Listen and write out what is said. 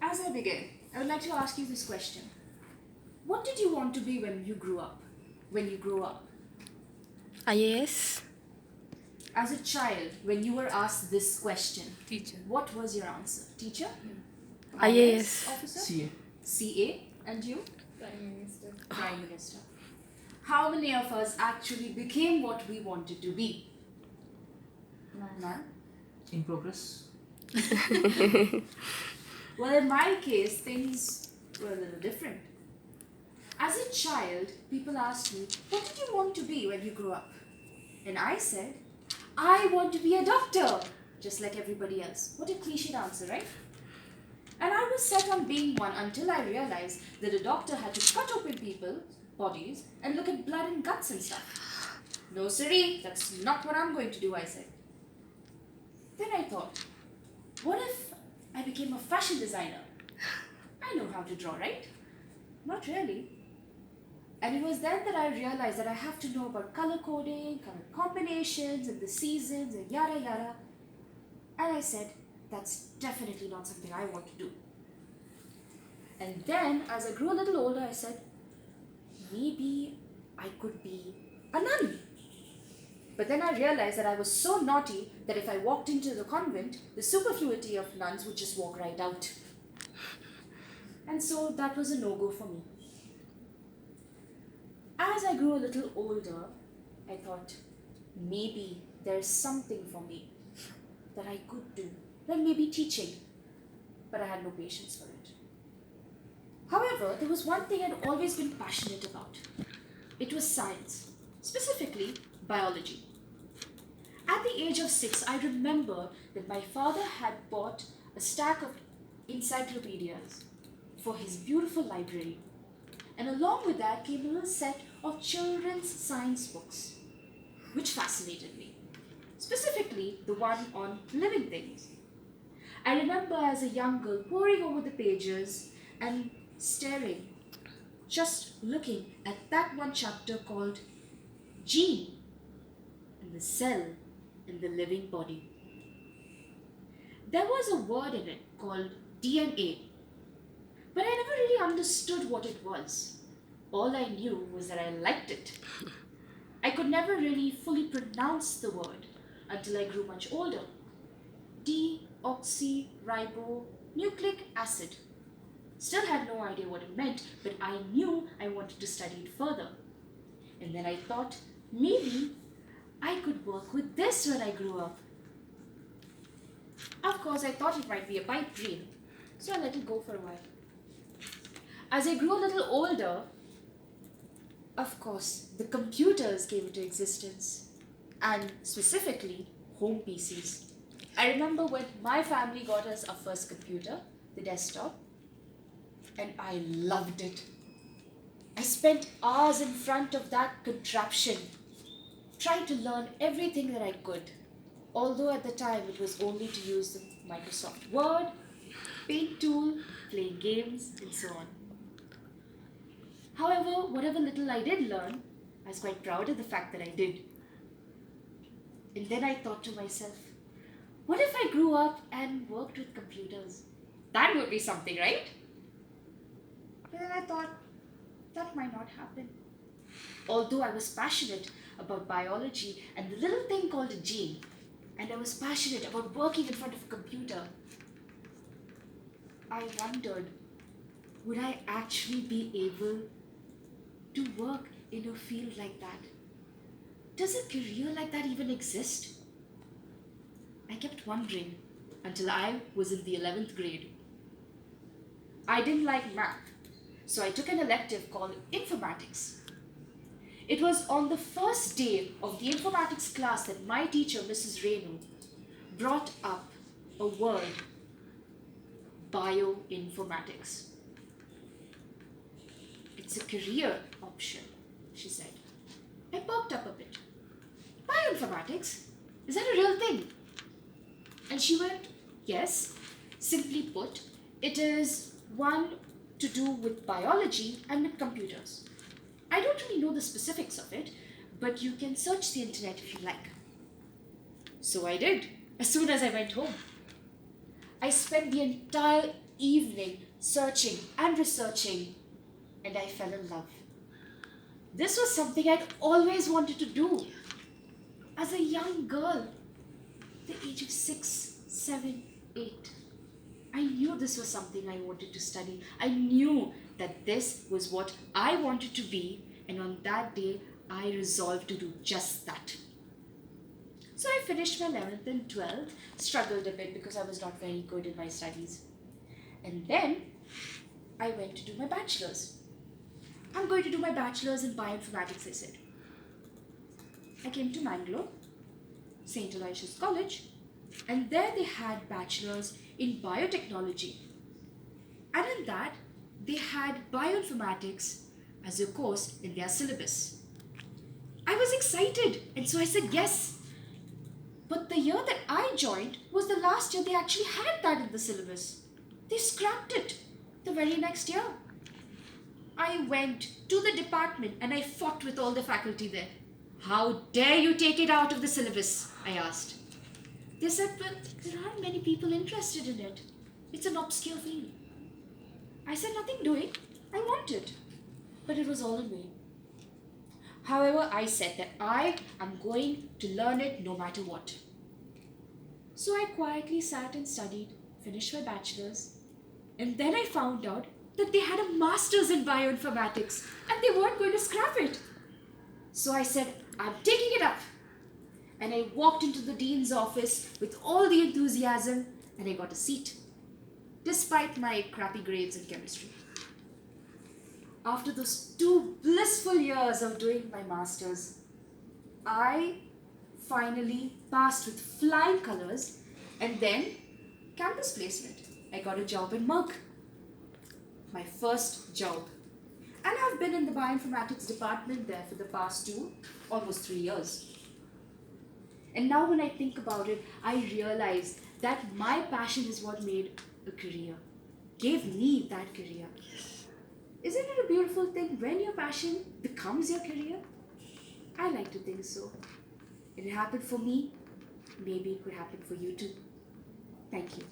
As I begin, I would like to ask you this question. What did you want to be when you grew up? When you grew up? IAS. As a child, when you were asked this question, Teacher. what was your answer? Teacher? IAS. Officer? CA. CA? And you? Prime Minister. Prime Minister. How many of us actually became what we wanted to be? None? In progress. Well, in my case, things were a little different. As a child, people asked me, what did you want to be when you grew up? And I said, I want to be a doctor, just like everybody else. What a cliched answer, right? And I was set on being one until I realized that a doctor had to cut open people's bodies and look at blood and guts and stuff. No, siree, that's not what I'm going to do, I said. Then I thought, what if I became a fashion designer? I know how to draw, right? Not really. And it was then that I realized that I have to know about color coding, color combinations, and the seasons, and yada yada. And I said, that's definitely not something I want to do. And then, as I grew a little older, I said, maybe I could be a nun. But then I realized that I was so naughty that if I walked into the convent, the superfluity of nuns would just walk right out. And so that was a no-go for me. As I grew a little older, I thought, maybe there's something for me that I could do. Like maybe teaching. But I had no patience for it. However, there was one thing I'd always been passionate about. It was science, specifically biology. At the age of 6, I remember that my father had bought a stack of encyclopedias for his beautiful library. And along with that came a little set of children's science books, which fascinated me, specifically the one on living things. I remember as a young girl poring over the pages and staring, just looking at that one chapter called Gene and the cell in the living body. There was a word in it called DNA, but I never really understood what it was. All I knew was that I liked it. I could never really fully pronounce the word until I grew much older. Deoxyribonucleic acid. Still had no idea what it meant, but I knew I wanted to study it further. And then I thought, maybe I could work with this when I grew up. Of course, I thought it might be a pipe dream, so I let it go for a while. As I grew a little older, of course, the computers came into existence, and specifically, home PCs. I remember when my family got us our first computer, the desktop, and I loved it. I spent hours in front of that contraption, trying to learn everything that I could, although at the time it was only to use the Microsoft Word, Paint tool, playing games, and so on. However, whatever little I did learn, I was quite proud of the fact that I did. And then I thought to myself, what if I grew up and worked with computers? That would be something, right? But then I thought, that might not happen. Although I was passionate about biology and the little thing called a gene, and I was passionate about working in front of a computer, I wondered, would I actually be able to work in a field like that? Does a career like that even exist? I kept wondering until I was in the 11th grade. I didn't like math, so I took an elective called informatics. It was on the first day of the informatics class that my teacher, Mrs. Renu, brought up a word, bioinformatics. It's a career option, she said. I perked up a bit. Bioinformatics? Is that a real thing? And she went, yes. Simply put, it is one to do with biology and with computers. I don't really know the specifics of it, but you can search the internet if you like. So I did, as soon as I went home. I spent the entire evening searching and researching, and I fell in love. This was something I'd always wanted to do. As a young girl, the age of 6, 7, 8, I knew this was something I wanted to study. I knew that this was what I wanted to be, and on that day, I resolved to do just that. So I finished my 11th and 12th, struggled a bit because I was not very good in my studies. And then I went to do my bachelor's. I'm going to do my bachelor's in bioinformatics, I said. I came to Mangalore, St. Aloysius College, and there they had bachelor's in biotechnology. And in that, they had bioinformatics as a course in their syllabus. I was excited, and so I said yes. But the year that I joined was the last year they actually had that in the syllabus. They scrapped it the very next year. I went to the department and I fought with all the faculty there. How dare you take it out of the syllabus? I asked. They said, but there aren't many people interested in it. It's an obscure field. I said, nothing doing. I want it. But it was all in vain. However, I said that I am going to learn it no matter what. So I quietly sat and studied, finished my bachelor's, and then I found out that they had a master's in bioinformatics and they weren't going to scrap it. So I said, I'm taking it up. And I walked into the dean's office with all the enthusiasm and I got a seat, despite my crappy grades in chemistry. After those 2 blissful years of doing my master's, I finally passed with flying colors, and then campus placement. I got a job in Merck, my first job. And I've been in the bioinformatics department there for the past almost 3 years. And now when I think about it, I realize that my passion is what made a career, gave me that career. Isn't it a beautiful thing when your passion becomes your career? I like to think so. It happened for me. Maybe it could happen for you too. Thank you.